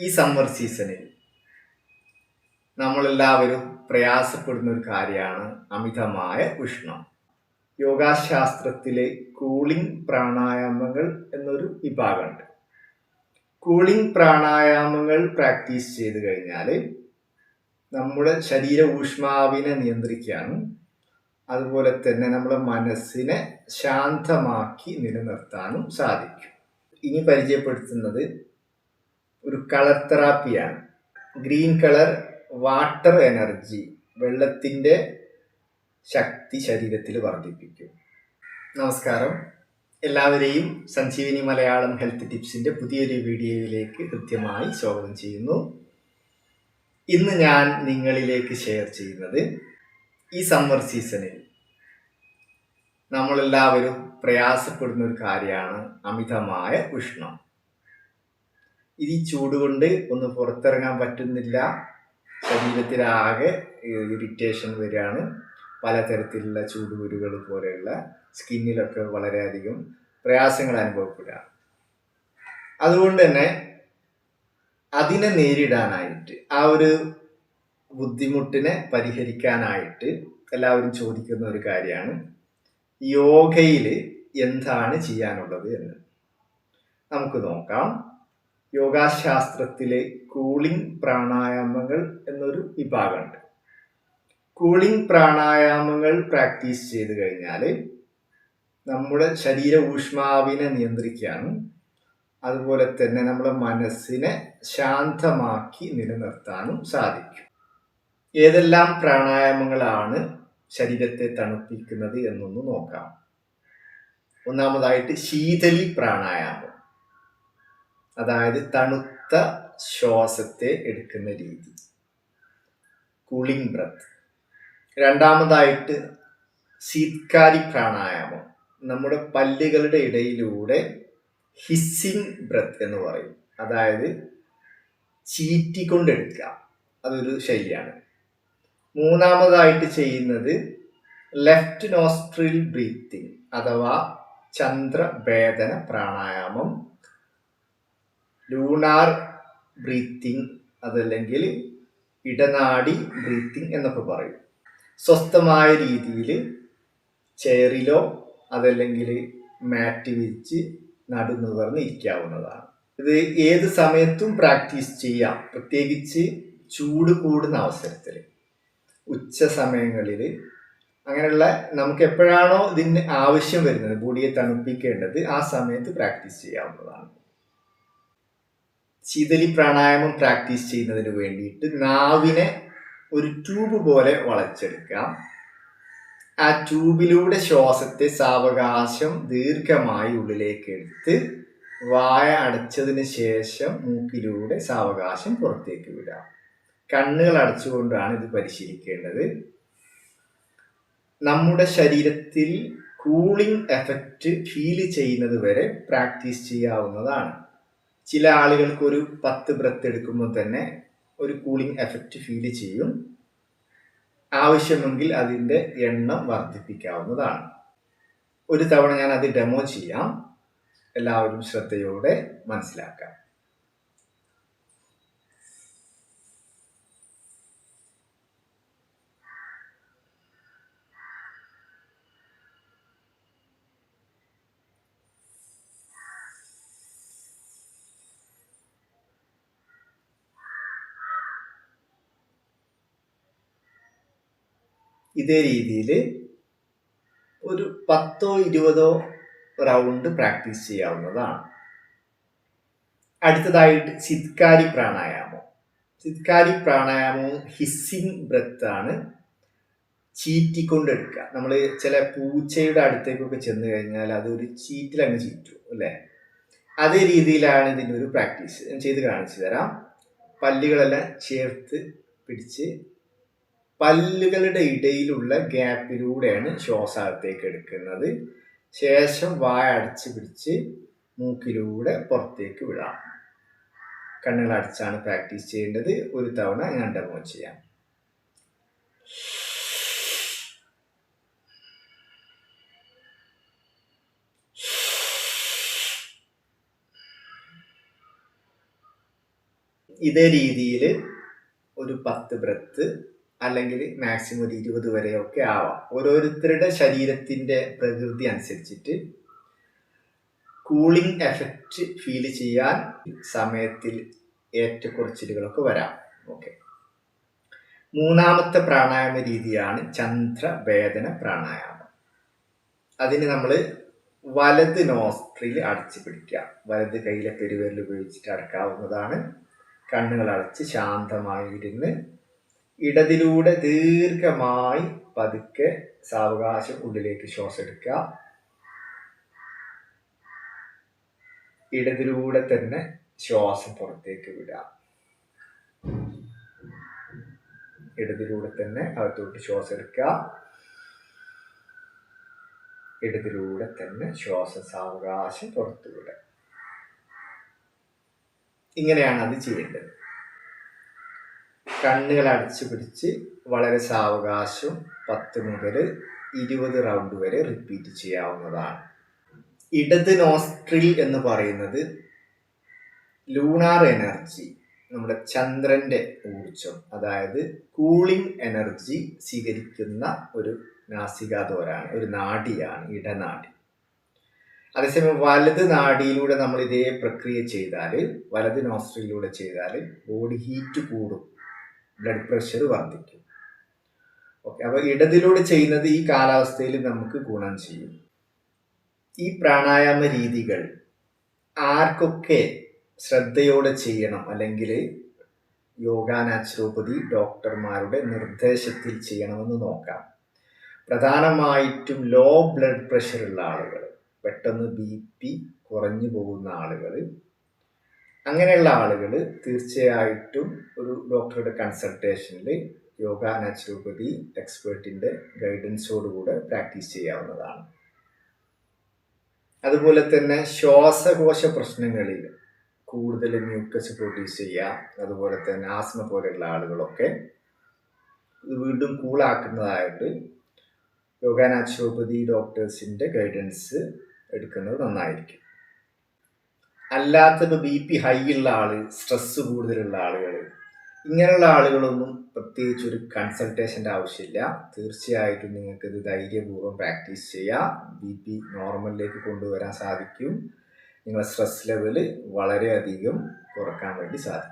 ഈ സമ്മർ സീസണിൽ നമ്മളെല്ലാവരും പ്രയാസപ്പെടുന്ന ഒരു കാര്യമാണ് അമിതമായ ഉഷ്ണം. യോഗാശാസ്ത്രത്തിലെ കൂളിംഗ് പ്രാണായാമങ്ങൾ എന്നൊരു വിഭാഗമുണ്ട്. കൂളിംഗ് പ്രാണായാമങ്ങൾ പ്രാക്ടീസ് ചെയ്ത് കഴിഞ്ഞാൽ നമ്മുടെ ശരീര ഊഷ്മാവിനെ നിയന്ത്രിക്കാനും അതുപോലെ തന്നെ നമ്മുടെ മനസ്സിനെ ശാന്തമാക്കി നിലനിർത്താനും സാധിക്കും. ഇനി പരിചയപ്പെടുത്തുന്നത് ഒരു കളർ തെറാപ്പിയാണ്. ഗ്രീൻ കളർ വാട്ടർ എനർജി, വെള്ളത്തിൻ്റെ ശക്തി ശരീരത്തിൽ വർദ്ധിപ്പിക്കും. നമസ്കാരം, എല്ലാവരെയും സഞ്ജീവനി മലയാളം ഹെൽത്ത് ടിപ്സിൻ്റെ പുതിയൊരു വീഡിയോയിലേക്ക് കൃത്യമായി സ്വാഗതം ചെയ്യുന്നു. ഇന്ന് ഞാൻ നിങ്ങളിലേക്ക് ഷെയർ ചെയ്യുന്നത് ഈ സമ്മർ സീസണിൽ നമ്മളെല്ലാവരും പ്രയാസപ്പെടുന്ന ഒരു കാര്യമാണ് അമിതമായ ഉഷ്ണം. ഈ ചൂട് കൊണ്ട് ഒന്ന് പുറത്തിറങ്ങാൻ പറ്റുന്നില്ല, ശരീരത്തിലാകെ ഇറിറ്റേഷൻ വരികയാണ്, പലതരത്തിലുള്ള ചൂടുകുരുകൾ പോലെയുള്ള സ്കിന്നിലൊക്കെ വളരെയധികം പ്രയാസങ്ങൾ അനുഭവപ്പെടുക. അതുകൊണ്ട് തന്നെ അതിനെ നേരിടാനായിട്ട്, ആ ഒരു ബുദ്ധിമുട്ടിനെ പരിഹരിക്കാനായിട്ട് എല്ലാവരും ചോദിക്കുന്ന ഒരു കാര്യമാണ് യോഗയിൽ എന്താണ് ചെയ്യാനുള്ളത് എന്ന്. നമുക്ക് നോക്കാം. യോഗാശാസ്ത്രത്തിലെ കൂളിംഗ് പ്രാണായാമങ്ങൾ എന്നൊരു വിഭാഗമുണ്ട്. കൂളിംഗ് പ്രാണായാമങ്ങൾ പ്രാക്ടീസ് ചെയ്ത് കഴിഞ്ഞാൽ നമ്മുടെ ശരീര ഊഷ്മാവിനെ നിയന്ത്രിക്കാനും അതുപോലെ തന്നെ നമ്മുടെ മനസ്സിനെ ശാന്തമാക്കി നിലനിർത്താനും സാധിക്കും. ഏതെല്ലാം പ്രാണായാമങ്ങളാണ് ശരീരത്തെ തണുപ്പിക്കുന്നത് എന്നൊന്ന് നോക്കാം. ഒന്നാമതായിട്ട് ശീതളി പ്രാണായാമം, അതായത് തണുത്ത ശ്വാസത്തെ എടുക്കുന്ന രീതി, കൂളിംഗ് ബ്രത്ത്. രണ്ടാമതായിട്ട് ശീത്കാരി പ്രാണായാമം, നമ്മുടെ പല്ലുകളുടെ ഇടയിലൂടെ ഹിസ്സിംഗ് ബ്രത്ത് എന്ന് പറയും, അതായത് ചീറ്റിക്കൊണ്ടെടുക്കുക, അതൊരു ശൈലിയാണ്. മൂന്നാമതായിട്ട് ചെയ്യുന്നത് ലെഫ്റ്റ് നോസ്ട്രിൽ ബ്രീത്തിങ് അഥവാ ചന്ദ്രഭേദന പ്രാണായാമം, ലൂണാർ ബ്രീത്തിങ്, അതല്ലെങ്കിൽ ഇടനാടി ബ്രീത്തിങ് എന്നൊക്കെ പറയും. സ്വസ്ഥമായ രീതിയിൽ ചെയറിലോ അതല്ലെങ്കിൽ മാറ്റ് വിരിച്ച് നടുനിവർന്ന് ഇരിക്കാവുന്നതാണ്. ഇത് ഏത് സമയത്തും പ്രാക്ടീസ് ചെയ്യാം, പ്രത്യേകിച്ച് ചൂട് കൂടുന്ന അവസരത്തിൽ, ഉച്ച സമയങ്ങളിൽ, അങ്ങനെയുള്ള നമുക്ക് എപ്പോഴാണോ ഇതിന് ആവശ്യം വരുന്നത്, ബോഡിയെ തണുപ്പിക്കേണ്ടത്, ആ സമയത്ത് പ്രാക്ടീസ് ചെയ്യാവുന്നതാണ്. ശീതളി പ്രാണായാമം പ്രാക്ടീസ് ചെയ്യുന്നതിന് വേണ്ടിയിട്ട് നാവിനെ ഒരു ട്യൂബ് പോലെ വളച്ചെടുക്കാം. ആ ട്യൂബിലൂടെ ശ്വാസത്തെ സാവകാശം ദീർഘമായി ഉള്ളിലേക്ക് എടുത്ത് വായ അടച്ചതിന് ശേഷം മൂക്കിലൂടെ സാവകാശം പുറത്തേക്ക് വിടാം. കണ്ണുകൾ അടച്ചുകൊണ്ടാണ് ഇത് പരിശീലിക്കേണ്ടത്. നമ്മുടെ ശരീരത്തിൽ കൂളിംഗ് എഫക്റ്റ് ഫീൽ ചെയ്യുന്നത് വരെ പ്രാക്ടീസ് ചെയ്യാവുന്നതാണ്. ചില ആളുകൾക്ക് ഒരു 10 ബ്രത്ത് എടുക്കുമ്പോൾ തന്നെ ഒരു കൂളിംഗ് എഫക്റ്റ് ഫീൽ ചെയ്യും. ആവശ്യമെങ്കിൽ അതിൻ്റെ എണ്ണം വർദ്ധിപ്പിക്കാവുന്നതാണ്. ഒരു തവണ ഞാൻ അത് ഡെമോ ചെയ്യാം, എല്ലാവരും ശ്രദ്ധയോടെ മനസ്സിലാക്കാം. ഇതേ രീതിയിൽ ഒരു 10-20 റൗണ്ട് പ്രാക്ടീസ് ചെയ്യാവുന്നതാണ്. അടുത്തതായിട്ട് ശീത്കാരി പ്രാണായാമം. ശീത്കാരി പ്രാണായാമവും ഹിസ്സിംഗ് ബ്രത്ത് ആണ്, ചീറ്റിക്കൊണ്ടെടുക്കുക. നമ്മൾ ചില പൂച്ചയുടെ അടുത്തേക്കൊക്കെ ചെന്ന് കഴിഞ്ഞാൽ അതൊരു ചീറ്റിലങ്ങ് ചീറ്റും അല്ലേ, അതേ രീതിയിലാണ് ഇതിൻ്റെ ഒരു പ്രാക്ടീസ്. ഞാൻ ചെയ്ത് കാണിച്ചു തരാം. പല്ലുകളെല്ലാം ചേർത്ത് പിടിച്ച് പല്ലുകളുടെ ഇടയിലുള്ള ഗ്യാപ്പിലൂടെയാണ് ശ്വാസത്തേക്ക് എടുക്കുന്നത്. ശേഷം വായ അടച്ച് പിടിച്ച് മൂക്കിലൂടെ പുറത്തേക്ക് വിടാം. കണ്ണുകൾ അടച്ചാണ് പ്രാക്ടീസ് ചെയ്യേണ്ടത്. ഒരു തവണ ഞാൻ ഡെമോ ചെയ്യാം. ഇതേ രീതിയിൽ ഒരു 10 ബ്രത്ത് അല്ലെങ്കിൽ മാക്സിമം ഒരു 20 വരെയൊക്കെ ആവാം. ഓരോരുത്തരുടെ ശരീരത്തിൻ്റെ പ്രകൃതി അനുസരിച്ചിട്ട് കൂളിംഗ് എഫക്റ്റ് ഫീൽ ചെയ്യാൻ സമയത്തിൽ ഏറ്റക്കുറച്ചിലുകളൊക്കെ വരാം. ഓക്കെ. മൂന്നാമത്തെ പ്രാണായാമ രീതിയാണ് ചന്ദ്രഭേദന പ്രാണായാമം. അതിന് നമ്മൾ വലത് നോസ്ട്രിൽ അടച്ചു പിടിക്കുക. വലത് കയ്യിലെ പെരുവിരൽ ഉപയോഗിച്ചിട്ട് അടക്കാവുന്നതാണ്. കണ്ണുകൾ അടച്ച് ശാന്തമായി ഇരുന്ന് ഇടതിലൂടെ ദീർഘമായി പതുക്കെ സാവകാശം ഉള്ളിലേക്ക് ശ്വാസം എടുക്കുക. ഇടതിലൂടെ തന്നെ ശ്വാസം പുറത്തേക്ക് വിടുക. ഇടതിലൂടെ തന്നെ അകത്തോട്ട് ശ്വാസം എടുക്കുക. ഇടതിലൂടെ തന്നെ ശ്വാസം സാവകാശം പുറത്തു വിടുക. ഇങ്ങനെയാണ് അത് ചെയ്യേണ്ടത്. കണ്ണുകൾ അടച്ചു പിടിച്ച് വളരെ സാവകാശം 10 മുതൽ 20 റൗണ്ട് വരെ റിപ്പീറ്റ് ചെയ്യാവുന്നതാണ്. ഇടത് നോസ്ട്രിൽ എന്ന് പറയുന്നത് ലൂണാർ എനർജി, നമ്മുടെ ചന്ദ്രന്റെ ഊർജം, അതായത് കൂളിംഗ് എനർജി സ്വീകരിക്കുന്ന ഒരു നാസികാദ്വാരാണ്, ഒരു നാഡിയാണ് ഇടനാഡി. അതേസമയം വലത് നാഡിയിലൂടെ നമ്മൾ ഇതേ പ്രക്രിയ ചെയ്താൽ, വലത് നോസ്ട്രിലൂടെ ചെയ്താൽ ബോഡി ഹീറ്റ് കൂടും, ബ്ലഡ് പ്രഷർ വർദ്ധിക്കും. ഓക്കെ. അപ്പോൾ ഇടതിലൂടെ ചെയ്യുന്നത് ഈ കാലാവസ്ഥയിൽ നമുക്ക് ഗുണം ചെയ്യും. ഈ പ്രാണായാമ രീതികൾ ആർക്കൊക്കെ ശ്രദ്ധയോടെ ചെയ്യണം, അല്ലെങ്കിൽ യോഗ നാച്ചുറോപ്പതി ഡോക്ടർമാരുടെ നിർദ്ദേശത്തിൽ ചെയ്യണമെന്ന് നോക്കാം. പ്രധാനമായിട്ടും ലോ ബ്ലഡ് പ്രഷർ ഉള്ള ആളുകൾ, പെട്ടെന്ന് BP കുറഞ്ഞു പോകുന്ന ആളുകൾ, അങ്ങനെയുള്ള ആളുകൾ തീർച്ചയായിട്ടും ഒരു ഡോക്ടറുടെ കൺസൾട്ടേഷനിൽ യോഗ നാച്ചുറോപ്പതി എക്സ്പേർട്ടിൻ്റെ ഗൈഡൻസോടുകൂടെ പ്രാക്ടീസ് ചെയ്യാവുന്നതാണ്. അതുപോലെ തന്നെ ശ്വാസകോശ പ്രശ്നങ്ങളിൽ കൂടുതൽ മ്യൂക്കസ് പ്രൊഡ്യൂസ് ചെയ്യുക, അതുപോലെ തന്നെ ആസ്മ പോലെയുള്ള ആളുകളൊക്കെ ഇത് വീണ്ടും കൂളാക്കുന്നതായിട്ട് യോഗ നാച്ചുറോപ്പതി ഡോക്ടേഴ്സിൻ്റെ ഗൈഡൻസ് എടുക്കുന്നത് നന്നായിരിക്കും. അല്ലാത്തപ്പോൾ BP ഹൈ ഉള്ള ആൾ, സ്ട്രെസ് കൂടുതലുള്ള ആളുകൾ, ഇങ്ങനെയുള്ള ആളുകളൊന്നും പ്രത്യേകിച്ച് ഒരു കൺസൾട്ടേഷൻ്റെ ആവശ്യമില്ല. തീർച്ചയായിട്ടും നിങ്ങൾക്കിത് ധൈര്യപൂർവ്വം പ്രാക്ടീസ് ചെയ്യാം. BP നോർമലിലേക്ക് കൊണ്ടുവരാൻ സാധിക്കും. നിങ്ങളുടെ സ്ട്രെസ് ലെവൽ വളരെയധികം കുറക്കാൻ വേണ്ടി സാധിക്കും.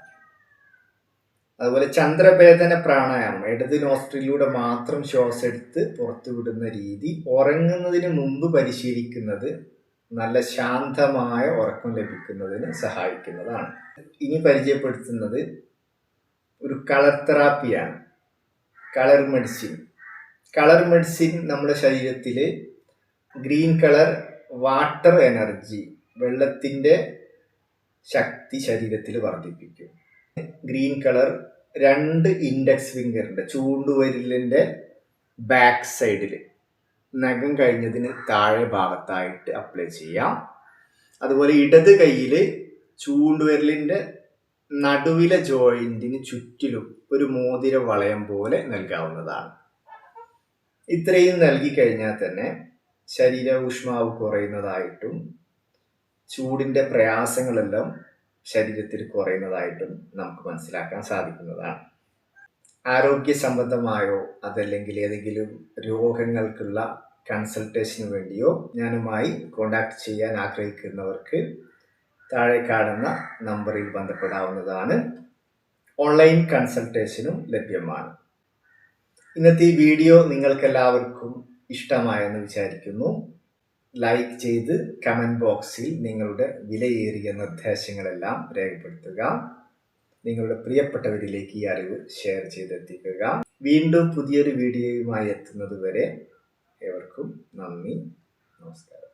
അതുപോലെ ചന്ദ്രഭേദന പ്രാണായാമം, ഇടത് നോസ്ട്രിലൂടെ മാത്രം ശ്വാസം എടുത്ത് പുറത്തു വിടുന്ന രീതി ഉറങ്ങുന്നതിന് മുമ്പ് പരിശീലിക്കുന്നത് നല്ല ശാന്തമായ ഉറക്കം ലഭിക്കുന്നതിന് സഹായിക്കുന്നതാണ്. ഇനി പരിചയപ്പെടുത്തുന്നത് ഒരു കളർ തെറാപ്പിയാണ്, കളർ മെഡിസിൻ. കളർ മെഡിസിൻ നമ്മുടെ ശരീരത്തിൽ ഗ്രീൻ കളർ വാട്ടർ എനർജി, വെള്ളത്തിൻ്റെ ശക്തി ശരീരത്തിൽ വർദ്ധിപ്പിക്കും. ഗ്രീൻ കളർ 2 ഇൻഡെക്സ് ഫിംഗറിൻ്റെ ചൂണ്ടുവിരലിൻ്റെ ബാക്ക് സൈഡിൽ നഖം കഴിഞ്ഞതിന് താഴെ ഭാഗത്തായിട്ട് അപ്ലൈ ചെയ്യാം. അതുപോലെ ഇടത് കൈയിൽ ചൂണ്ടുവിരലിൻ്റെ നടുവിലെ ജോയിന്റിന് ചുറ്റിലും ഒരു മോതിര വളയം പോലെ നൽകാവുന്നതാണ്. ഇത്രയും നൽകി കഴിഞ്ഞാൽ തന്നെ ശരീര ഊഷ്മാവ് കുറയുന്നതായിട്ടും ചൂടിൻ്റെ പ്രയാസങ്ങളെല്ലാം ശരീരത്തിൽ കുറയുന്നതായിട്ടും നമുക്ക് മനസ്സിലാക്കാൻ സാധിക്കുന്നതാണ്. ആരോഗ്യ സംബന്ധമായോ അതല്ലെങ്കിൽ ഏതെങ്കിലും രോഗങ്ങൾക്കുള്ള കൺസൾട്ടേഷന് വേണ്ടിയോ ഞാനുമായി കോണ്ടാക്ട് ചെയ്യാൻ ആഗ്രഹിക്കുന്നവർക്ക് താഴെ കാണുന്ന നമ്പറിൽ ബന്ധപ്പെടാവുന്നതാണ്. ഓൺലൈൻ കൺസൾട്ടേഷനും ലഭ്യമാണ്. ഇന്നത്തെ ഈ വീഡിയോ നിങ്ങൾക്കെല്ലാവർക്കും ഇഷ്ടമായെന്ന് വിചാരിക്കുന്നു. ലൈക്ക് ചെയ്ത് കമൻറ്റ് ബോക്സിൽ നിങ്ങളുടെ വിലയേറിയ നിർദ്ദേശങ്ങളെല്ലാം രേഖപ്പെടുത്തുക. നിങ്ങളുടെ പ്രിയപ്പെട്ടവരിലേക്ക് ഈ അറിവ് ഷെയർ ചെയ്തെത്തിക്കുക. വീണ്ടും പുതിയൊരു വീഡിയോയുമായി എത്തുന്നത് വരെ ഏവർക്കും നന്ദി, നമസ്കാരം.